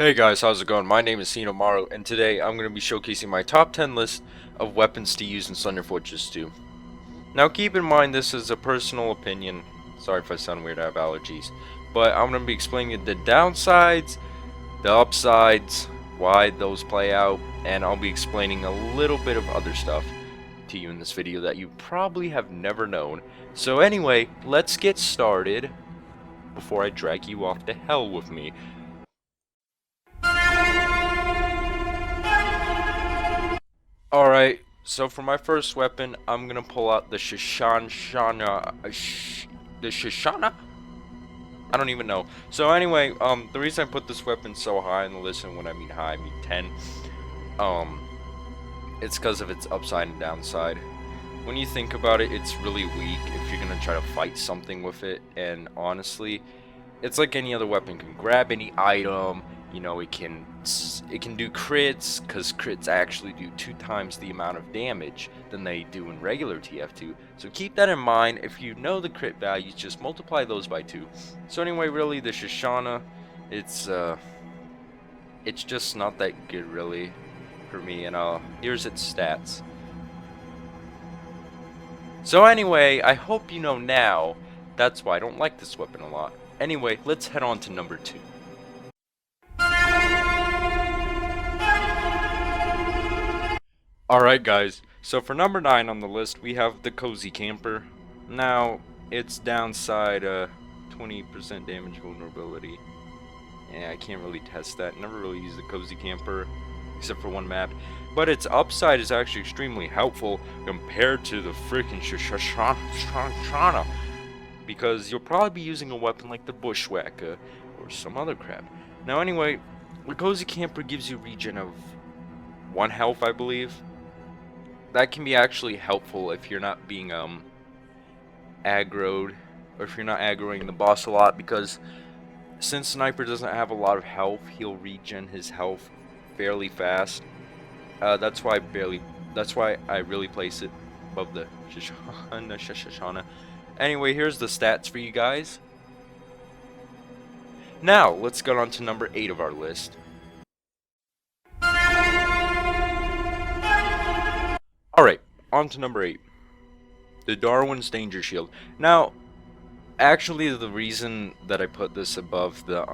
Hey guys, how's it going? My name is Maru, and today I'm going to be showcasing my top 10 list of weapons to use in Thunder Fortress 2. Now keep in mind this is a personal opinion, sorry if I sound weird, I have allergies, but I'm going to be explaining the downsides, the upsides, why those play out, and I'll be explaining a little bit of other stuff to you in this video that you probably have never known. So anyway, let's get started before I drag you off to hell with me. Alright, so for my first weapon, I'm gonna pull out the the Shishana? I don't even know. So anyway, the reason I put this weapon so high on the list, and when I mean high, I mean 10, it's because of its upside and downside. When you think about it, it's really weak if you're gonna try to fight something with it, and honestly, it's like any other weapon. It can grab any item, you know, it can do crits, because crits actually do 2 times the amount of damage than they do in regular TF2. So keep that in mind. If you know the crit values, just multiply those by 2. So anyway, really, the Shoshana, it's just not that good really for me, and here's its stats. So anyway, I hope you know now that's why I don't like this weapon a lot. Anyway, let's head on to number 2. Alright guys, so for number 9 on the list we have the Cozy Camper. Now, its downside, 20% damage vulnerability. Yeah, I can't really test that. Never really used the Cozy Camper, except for one map. But its upside is actually extremely helpful compared to the freaking Shoshana. Because you'll probably be using a weapon like the Bushwhacker or some other crap. Now anyway, the Cozy Camper gives you regen of 1 health, I believe. That can be actually helpful if you're not being aggroed, or if you're not aggroing the boss a lot, because since Sniper doesn't have a lot of health, he'll regen his health fairly fast. That's why I really place it above the Shoshana. Anyway, here's the stats for you guys. Now, let's get on to number 8 of our list. Alright, on to number 8. The Darwin's Danger Shield. Now, actually the reason that I put this above the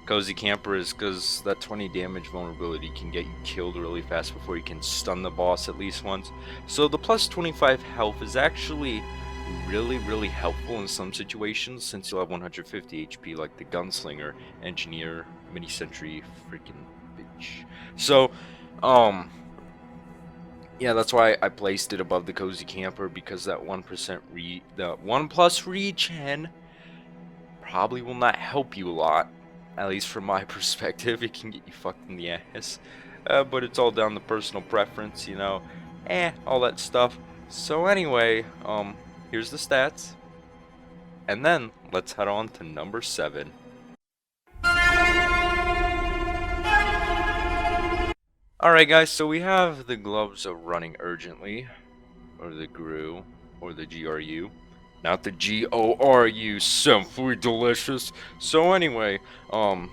Cozy Camper is because that 20 damage vulnerability can get you killed really fast before you can stun the boss at least once. So the plus 25 health is actually really helpful in some situations, since you'll have 150 HP like the Gunslinger, Engineer, Mini Sentry, freaking bitch. So, yeah, that's why I placed it above the Cozy Camper, because that 1% the 1+ regen probably will not help you a lot, at least from my perspective. It can get you fucked in the ass, but it's all down to personal preference, you know, all that stuff. So anyway, here's the stats, and then let's head on to number 7. Alright guys, so we have the Gloves of Running Urgently, or the GRU, or the GRU. Not the GORU, simply delicious. So anyway, the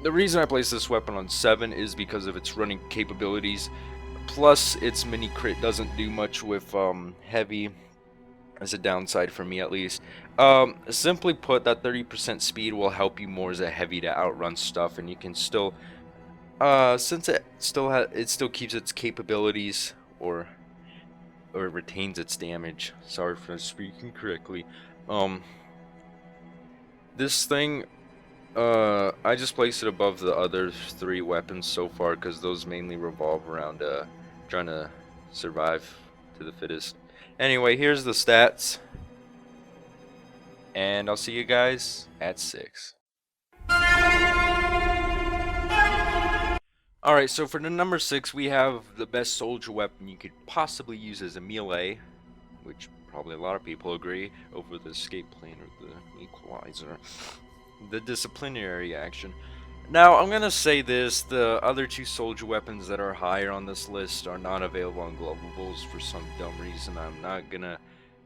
reason I place this weapon on 7 is because of its running capabilities. Plus, its mini crit doesn't do much with heavy, as a downside for me at least. Simply put, that 30% speed will help you more as a heavy to outrun stuff, and you can still, since it still keeps its capabilities, or it retains its damage. Sorry for speaking correctly. This thing, I just placed it above the other 3 weapons so far, because those mainly revolve around trying to survive to the fittest. Anyway, here's the stats, and I'll see you guys at 6. Alright, so for the number 6, we have the best soldier weapon you could possibly use as a melee, which probably a lot of people agree, over the escape plane or the equalizer. The disciplinary action. Now, I'm gonna say this, the other 2 soldier weapons that are higher on this list are not available on Globables for some dumb reason. I'm not gonna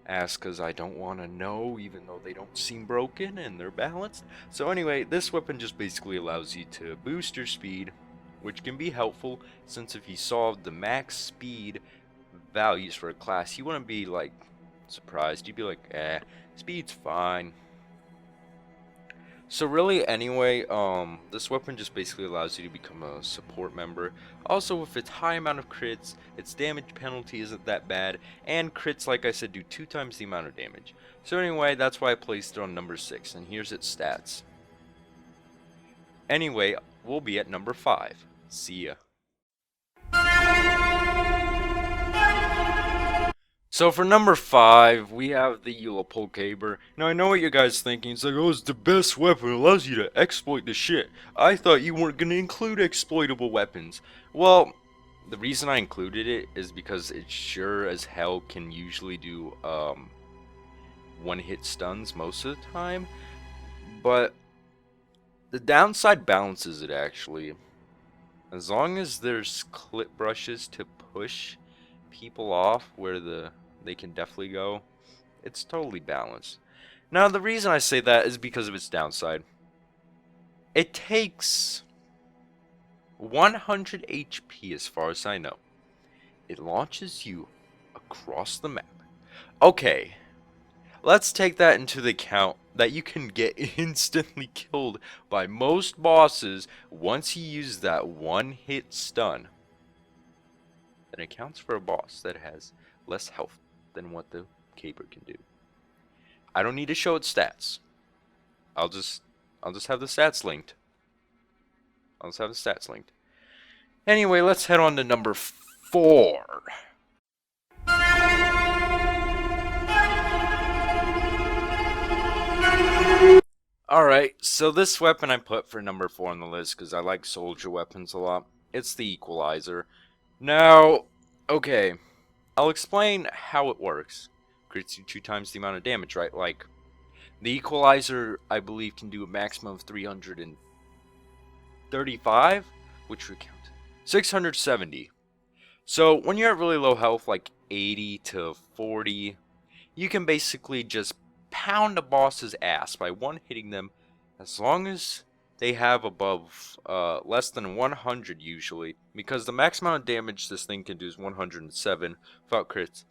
ask because I don't want to know, even though they don't seem broken and they're balanced. So anyway, this weapon just basically allows you to boost your speed, which can be helpful since if you saw the max speed values for a class, you wouldn't be like surprised. You'd be like, speed's fine. So really, anyway, this weapon just basically allows you to become a support member. Also, with its high amount of crits, its damage penalty isn't that bad, and crits, like I said, do 2 times the amount of damage. So anyway, that's why I placed it on number 6, and here's its stats. Anyway, we'll be at number 5. See ya. So for number 5, we have the Caber. Now I know what you guys thinking. It's like, oh, it's the best weapon. It allows you to exploit the shit. I thought you weren't going to include exploitable weapons. Well, the reason I included it is because it sure as hell can usually do one-hit stuns most of the time. But the downside balances it actually. As long as there's clip brushes to push people off where they can definitely go, it's totally balanced. Now the reason I say that is because of its downside. It takes 100 HP as far as I know. It launches you across the map. Okay, let's take that into the account that you can get instantly killed by most bosses once you use that one hit stun. Then it counts for a boss that has less health than what the Caber can do. I don't need to show its stats. I'll just have the stats linked. Anyway, let's head on to number 4. Alright, so this weapon I put for number 4 on the list because I like soldier weapons a lot. It's the Equalizer. Now, okay, I'll explain how it works. Crits you 2 times the amount of damage, right? Like, the Equalizer, I believe, can do a maximum of 335, which would count 670. So, when you're at really low health, like 80 to 40, you can basically just pound a boss's ass by one-hitting them as long as they have above less than 100 usually, because the max amount of damage this thing can do is 107 without crits.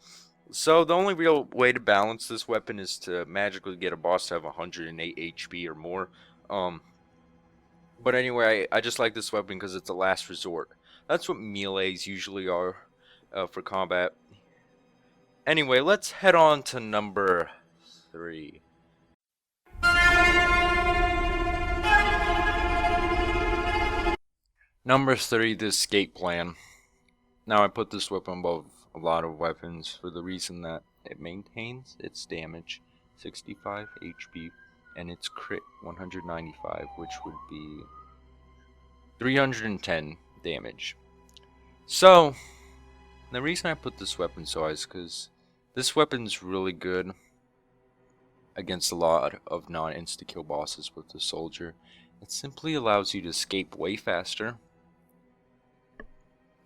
So the only real way to balance this weapon is to magically get a boss to have 108 HP or more. But anyway, I just like this weapon because it's a last resort. That's what melees usually are for combat. Anyway, let's head on to number 3. Number 3, the escape plan. Now I put this weapon above a lot of weapons for the reason that it maintains its damage, 65 HP, and its crit, 195, which would be 310 damage. So, the reason I put this weapon so high is because this weapon's really good against a lot of non-insta-kill bosses with the soldier. It simply allows you to escape way faster.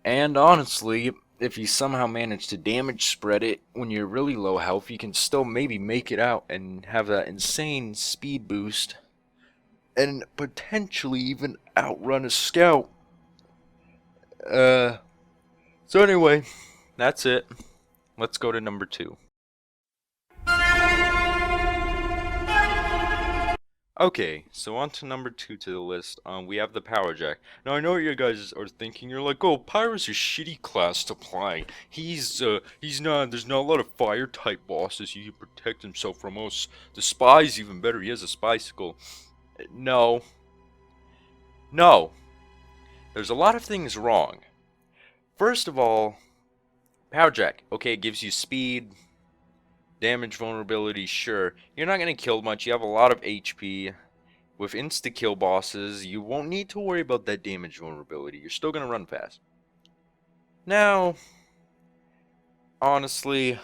And honestly, if you somehow manage to damage spread it when you're really low health, you can still maybe make it out and have that insane speed boost. And potentially even outrun a scout. So anyway, that's it. Let's go to number 2. Okay, so on to number 2 to the list. We have the Power Jack. Now I know what you guys are thinking. You're like, oh, Pyro's a shitty class to play. He's not. There's not a lot of fire type bosses he can protect himself from. Us, the spy's even better. He has a spicicle. No. There's a lot of things wrong. First of all, Power Jack. Okay, it gives you speed. Damage vulnerability, sure. You're not going to kill much. You have a lot of HP. With insta-kill bosses, you won't need to worry about that damage vulnerability. You're still going to run fast. Now, honestly,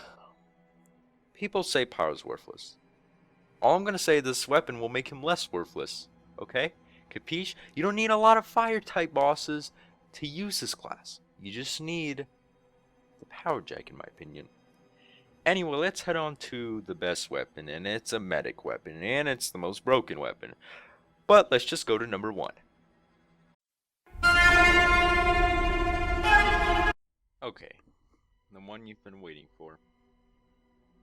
people say Pyro's worthless. All I'm going to say, this weapon will make him less worthless. Okay? Capiche? You don't need a lot of fire-type bosses to use this class. You just need the Power Jack, in my opinion. Anyway, let's head on to the best weapon, and it's a medic weapon, and it's the most broken weapon. But let's just go to number 1. Okay, the one you've been waiting for.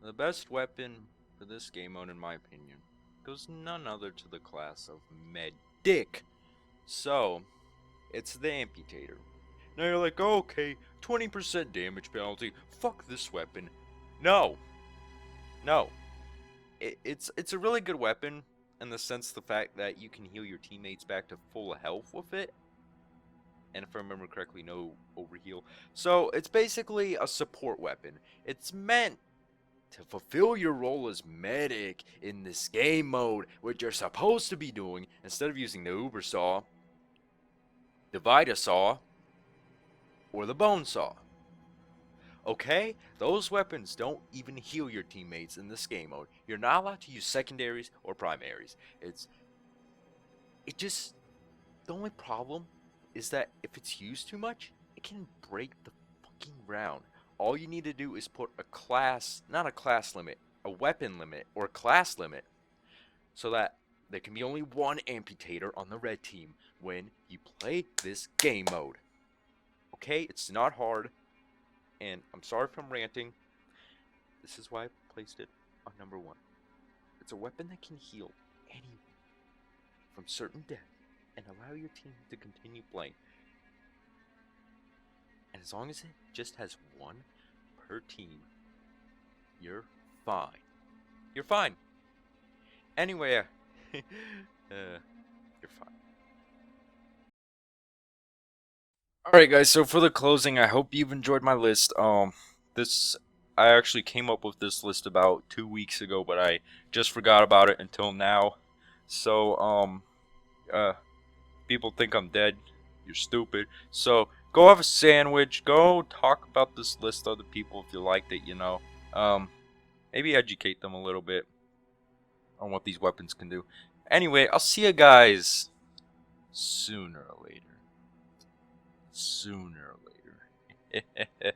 The best weapon for this game mode, in my opinion, goes none other to the class of medic. So, it's the amputator. Now you're like, oh, okay, 20% damage penalty. Fuck this weapon. No. No. It's a really good weapon in the sense the fact that you can heal your teammates back to full health with it. And if I remember correctly, no overheal. So it's basically a support weapon. It's meant to fulfill your role as medic in this game mode, which you're supposed to be doing instead of using the Uber Saw, the Vita Saw, or the Bone Saw. Okay? Those weapons don't even heal your teammates in this game mode. You're not allowed to use secondaries or primaries. The only problem is that if it's used too much, it can break the fucking round. All you need to do is put not a class limit, a weapon limit or a class limit, so that there can be only one amputator on the red team when you play this game mode. Okay, it's not hard, and I'm sorry if I'm ranting. This is why I placed it on number 1. It's a weapon that can heal anyone from certain death and allow your team to continue playing. And as long as it just has one per team, you're fine. You're fine. Anyway, you're fine. Alright guys, so for the closing, I hope you've enjoyed my list. I actually came up with this list about 2 weeks ago, but I just forgot about it until now. So, people think I'm dead. You're stupid. So, go have a sandwich. Go talk about this list to other people if you liked it, Maybe educate them a little bit on what these weapons can do. Anyway, I'll see you guys sooner or later. Sooner or later.